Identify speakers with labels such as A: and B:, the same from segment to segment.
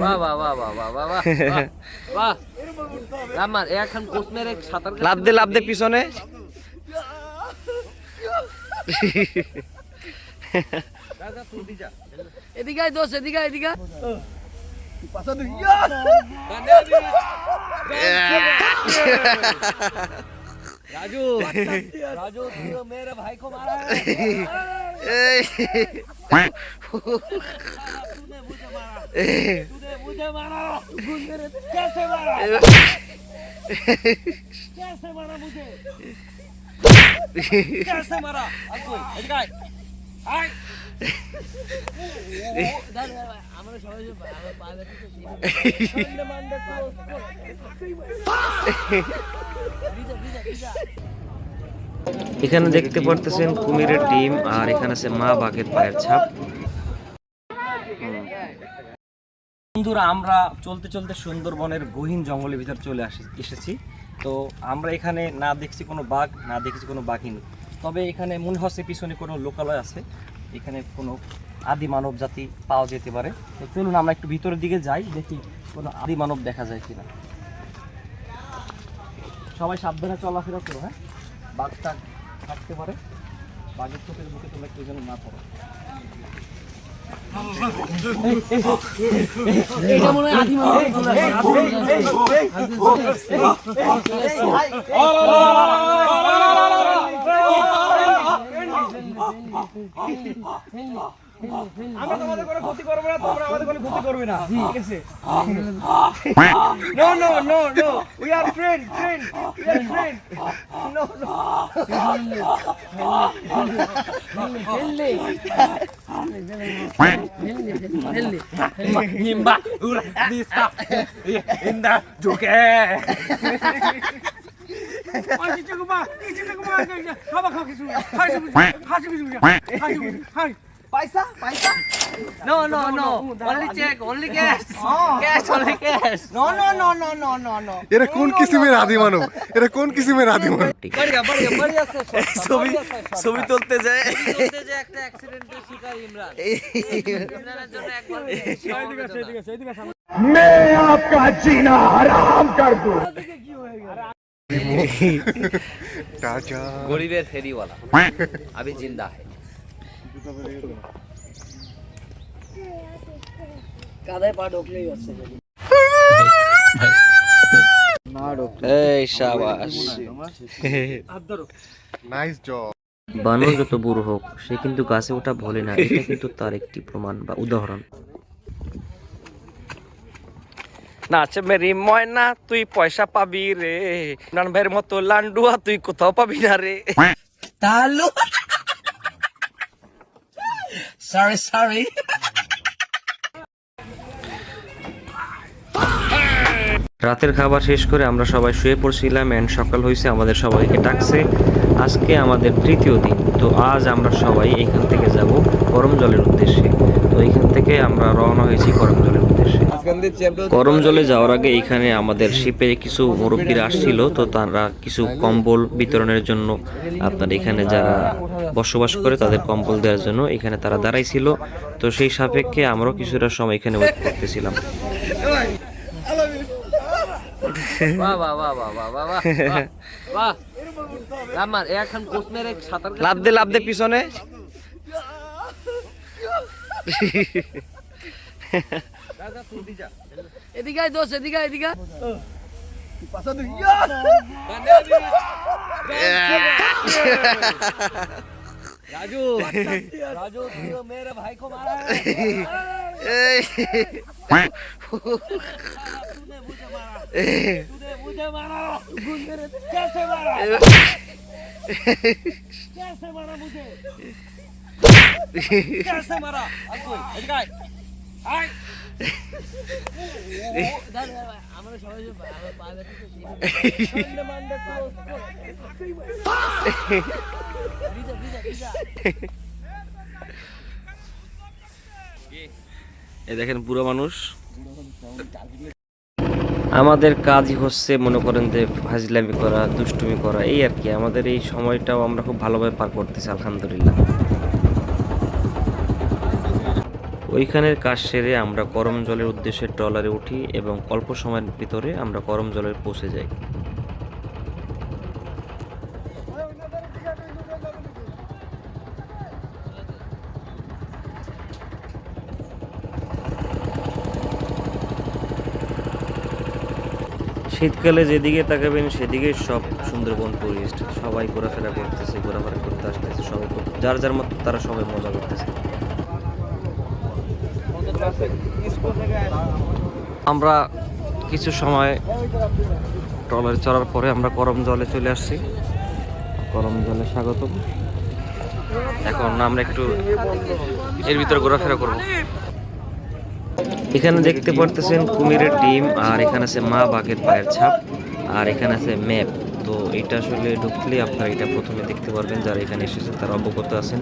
A: বাহ বাহ বাহ বাহ বাহ বাহ বাহ বাহ রামান এখন কোচ মেরে সাঁতার
B: লাভ দে পিছনে।
A: এদিকে আয় দোষ, এদিকে আয়, এদিকে আয়। राजू राजू तू मेरे भाई को मारा है। तूने मुझे मारा कैसे मारा मुझे कैसे मारा আমরা সবাই
B: এখানে দেখতে পারতেছেন কুমিরের টিম, আর এখানে আছে মা বাঘের পায়ের ছাপ। বন্ধুরা, আমরা চলতে চলতে সুন্দরবনের গহীন জঙ্গলের ভিতর চলে এসেছি। তো আমরা এখানে না দেখছি কোনো বাঘ, না দেখছি কোনো বাঘিনী, তবে এখানে মনে হচ্ছে পিছনে কোনো লোকালয় আছে, এখানে কোনো আদি মানব জাতি পাওয়া যেতে পারে। তো চলুন আমরা একটু ভিতরের দিকে যাই, দেখি কোনো আদি মানব দেখা যায় কিনা। সবাই সাবধানে চলাফেরা করো, হ্যাঁ, বাঘটা থাকতে পারে, বাঘের চোখের মুখে তোমরা কেউ যেন না পড়ো।
A: এটা মনে হয় আদি মানব।
B: আমরা তোমাদের কোনো ক্ষতি করব না, তোমরা আমাদের কোনো ক্ষতি করবে না, ঠিক আছে? No no no no, we are friend we are friend. No no
A: Nimba ura dista inda juke.
B: পয়সা পয়সা।
A: No, only check, only cash. Cash, only cash.
B: No no no no no no no.
C: এরা কোন কিসিমের আদি মানব? এরা কোন কিসিমের আদি মানব?
A: बढ़िया से
B: ছবি তুলতে যায়।
A: চলতে যে একটা অ্যাক্সিডেন্টের শিকার ইমরান। ইমরানের জন্য একবার
D: मैं आपका जीना हराम कर दूं।
C: টাটা।
A: গরিবের ফেরিওয়ালা अभी जिंदा है। কাদায় পা ঢোকলেই হচ্ছে।
B: এই শাবাশ।
C: Nice job.
B: বানর যত বুড়ো হোক, সে কিন্তু গাছে ওঠা ভোলে না, এটা কিন্তু তার একটি প্রমাণ বা উদাহরণ। নাচে মেরি ময়না তুই পয়সা পাবি রে, নান ভাইয়ের মতো লান্ডুয়া তুই কোথাও পাবি না রে।
A: তালু সরি
B: রাতের খাবার শেষ করে আমরা সবাই শুয়ে পড়ছিলাম, এন্ড সকাল হয়েছে, আমাদের সবাইকে ডাকছে। আজকে আমাদের তৃতীয় দিন। তো আজ আমরা সবাই এখান থেকে যাব করম জলের উদ্দেশ্যে। তো এখান থেকে আমরা রওনা হয়েছি করম জলের উদ্দেশ্যে। করম জলে যাওয়ার আগে এখানে আমাদের শিপে কিছু মুরব্বীরা আসছিল, তো তারা কিছু কম্বল বিতরণের জন্য, আপনার এখানে যারা বসবাস করে তাদের কম্বল দেওয়ার জন্য এখানে তারা দাঁড়াইছিল। তো সেই সাপেক্ষে আমরাও কিছুটা সময় এখানে ওয়েট করতেছিলাম।
A: বাহ বাহ বাহ বাহ বাহ বাহ বাহ বাহ রামান এখন কোচ মেরে সাঁতার
B: লাভ দে পিছনে।
A: এদিকে আয় দোষ, এদিকে আয়, এদিকে আয়। राजू तू मेरे भाई को मारा है। तूने मुझे मारा कैसे मारा मुझे कैसे मारा। আমরা সবাই
B: এই দেখেন বুড়ো মানুষ। আমাদের কাজই হচ্ছে মনে করেন যে ফাজলামি করা, দুষ্টুমি করা, এই আর কি। আমাদের এই সময়টাও আমরা খুব ভালোভাবে পার করতেছি আলহামদুলিল্লাহ। ওইখানের কাজ সেরে আমরা করমজলের উদ্দেশ্যে ট্রলারে উঠি এবং অল্প সময়ের ভিতরে আমরা করমজলে পৌঁছে যাই। শীতকালে যেদিকে তাকাবেন সেদিকে সব সুন্দরবন টুরিস্ট, সবাই ঘোরাফেরা করতেছে, ঘোরাফেরা করতে আসতেছে, সবাই যার যার মতো তারা সবাই মজা করতেছে। আমরা কিছু সময় ট্রলারে চড়ার পরে আমরা করমজলে চলে আসছি। করমজলে স্বাগতম। এখন আমরা একটু এর ভিতরে ঘোরাফেরা করব। এখানে দেখতে পারতেছেন কুমিরের ডিম, আর এখানে আছে মা বাঘের পায়ের ছাপ, আর এখানে আছে ম্যাপ। তো এটা আসলে ঢুকলে আপনারা এটা প্রথমে দেখতে পারবেন, যারা এখানে এসেছেন তারা অবগত আছেন।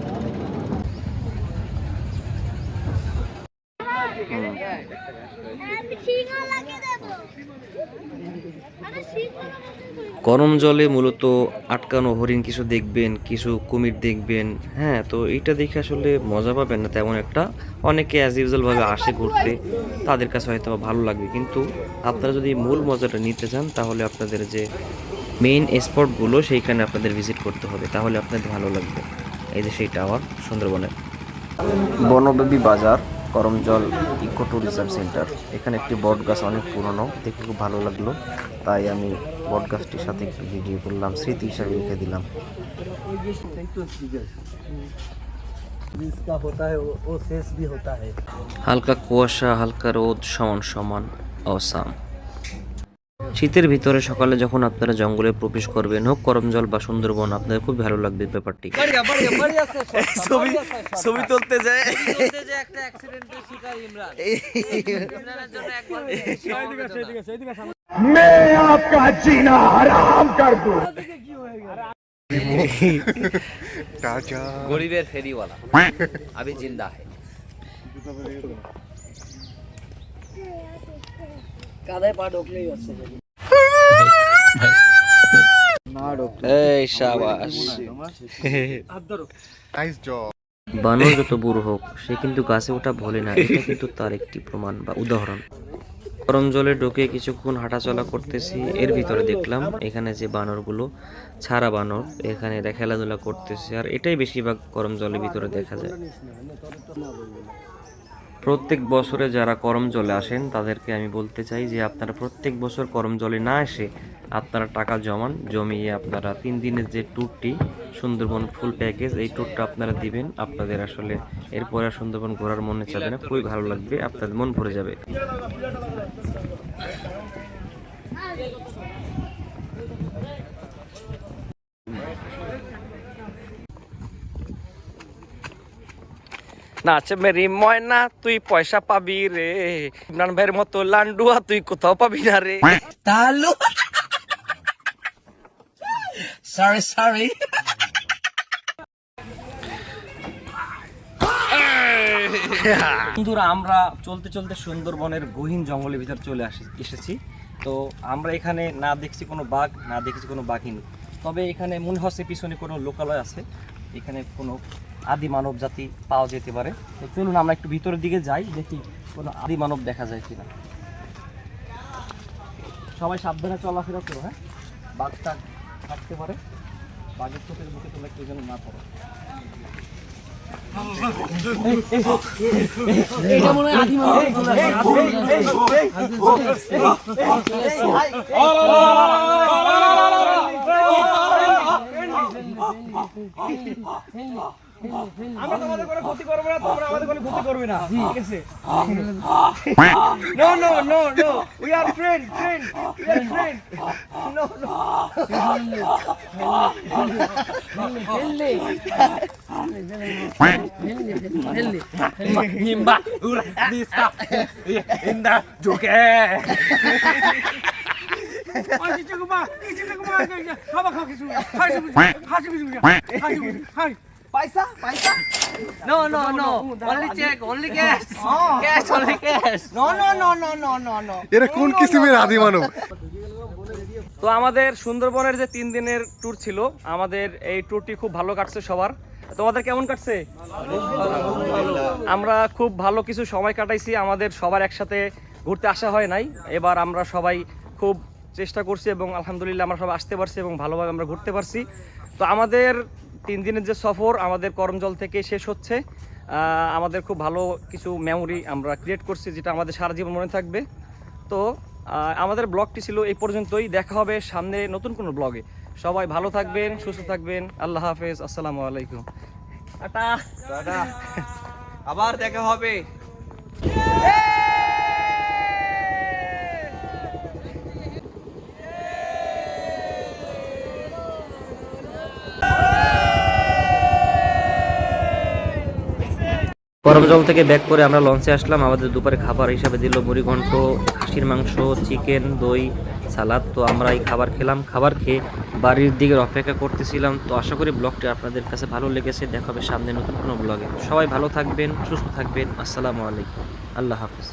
B: করমজলে মূলত আটকানো হরিণ কিছু দেখবেন, কিছু কুমির দেখবেন। হ্যাঁ, তো এইটা দেখে আসলে মজা পাবেন না তেমন একটা। অনেকে অ্যাজ ইউজুয়াল ভাবে আসে ঘুরতে, তাদের কাছে হয়তো ভালো লাগবে, কিন্তু আপনারা যদি মূল মজাটা নিতে চান তাহলে আপনাদের যে মেইন স্পটগুলো সেইখানে আপনাদের ভিজিট করতে হবে, তাহলে আপনাদের ভালো লাগবে। এই যে সেই টাওয়ার সুন্দরবনের বনবেবী বাজার, করমজল ইকো ট্যুরিজম সেন্টার। এখানে একটি বট গাছ অনেক পুরনো, দেখে খুব ভালো লাগলো, তাই আমি বট গাছটির সাথে একটু ভিডিও করলাম, স্মৃতি হিসাবে রেখে দিলাম। হালকা কুয়াশা, হালকা রোদ, সমান সমান অসাম। শীতের ভিতরে সকালে যখন আপনারা জঙ্গলে প্রবেশ করবেন, হোক করমজল বা সুন্দরবন, আপনাদের খুব ভালো লাগবে ব্যাপারটি। ছবি তুলতে যায় একটা অ্যাক্সিডেন্টের শিকার ইমরান। ইমরানের জন্য একবার
D: मैं आपका जीना हराम कर दूं।
C: टाटा
A: गरीबेर फेरीवाला अभी जिंदा है। কাদায় পা ঢোকলেই হচ্ছে না ঢোকলে। এই শাবাশ,
C: नाइस जॉब।
B: বানর যত বুড়ো হোক সে কিন্তু গাছে ওঠা ভোলে না, এটা কিন্তু তার একটি প্রমাণ বা উদাহরণ। করমজলে ঢুকে কিছুক্ষণ হাঁটাচলা করতেছি, এর ভিতরে দেখলাম এখানে যে বানরগুলো, ছাড়া বানর, এখানে এরা খেলাধুলা করতেছে, আর এটাই বেশিরভাগ করমজলের ভিতরে দেখা যায়। প্রত্যেক বছরে যারা করমজলে আসেন তাদেরকে আমি বলতে চাই যে আপনারা প্রত্যেক বছর করমজলে না এসে আপনারা টাকা জমিয়ে আপনারা 3 দিনের যে ট্যুরটি সুন্দরবন ফুল প্যাকেজ, এই ট্যুরটা আপনারা দিবেন। আপনাদের আসলে এরপরে আর সুন্দরবন ঘোরার মনে চাবে না, খুবই ভালো লাগবে, আপনাদের মন ভরে যাবে।
E: নাচ মেরি ময়না তুই পয়সা পাবি রে, ইমরান ভাইয়ের মতো লান্ডুয়া তুই কোথাও পাবি না রে। তালু সরি বন্ধুরা, আমরা চলতে চলতে সুন্দরবনের গহীন জঙ্গলের ভিতর চলে এসেছি। তো আমরা এখানে না দেখছি কোনো বাঘ, না দেখছি কোনো বাঘিনী, তবে এখানে মনে হচ্ছে পিছনে কোনো লোকালয় আছে, এখানে কোনো আদি মানব জাতি পাওয়া যেতে পারে। তো চলুন আমরা একটু ভিতরের দিকে যাই, দেখি কোনো আদি মানব দেখা যায় কিনা। সবাই সাবধানে চলাফেরা করো, হ্যাঁ, বাঘটা থাকতে পারে, বাঘের চোখের মুখে তোলা কেউ যেন না পড়ে। এটা মনে হয় আদি মানব। আমরা তোমাদের কোনো ক্ষতি করব না, তোমরা আমাদের কোনো ক্ষতি করবে না, ঠিক আছে? No no no no, we are friend, we are friend. No no নিম্বা উরা দিসা ইন্দা জোকে Paisa? No, only check, only cash. Cash, only cash. No.
C: এরা কোন কিসিমের আদি মানব?
E: তো আমাদের সুন্দরবনের যে 3 দিনের ট্যুর ছিল, আমাদের এই ট্যুরটি খুব ভালো কাটছে সবার। তোমাদের কেমন কাটছে? আমরা খুব ভালো কিছু সময় কাটাইছি, আমাদের সবার একসাথে ঘুরতে আসা হয় নাই, এবার আমরা সবাই খুব চেষ্টা করছি এবং আলহামদুলিল্লাহ আমরা সবাই আসতে পারছি এবং ভালোভাবে আমরা ঘুরতে পারছি। তো আমাদের 3 দিনের যে সফর আমাদের করমজল থেকে শেষ হচ্ছে, আমাদের খুব ভালো কিছু মেমোরি আমরা ক্রিয়েট করছি যেটা আমাদের সারা জীবন মনে থাকবে। তো আমাদের ব্লগটি ছিল এই পর্যন্তই, দেখা হবে সামনে নতুন কোনো ব্লগে। সবাই ভালো থাকবেন, সুস্থ থাকবেন, আল্লাহ হাফেজ, আসসালামু আলাইকুম, টাটা।
A: আবার দেখা হবে।
B: করমজল থেকে ব্যাক করে আমরা লঞ্চে আসলাম। আমাদের দুপুরে খাবার হিসাবে দিল মুড়িঘণ্ট, খাসির মাংস, চিকেন, দই, সালাদ। তো আমরা এই খাবার খেলাম, খাবার খেয়ে বাড়ির দিকে অপেক্ষা করতেছিলাম। তো আশা করি ব্লগটি আপনাদের কাছে ভালো লেগেছে। দেখা হবে সামনে নতুন কোনো ব্লগে। সবাই ভালো থাকবেন, সুস্থ থাকবেন, আসসালামু আলাইকুম, আল্লাহ হাফিজ।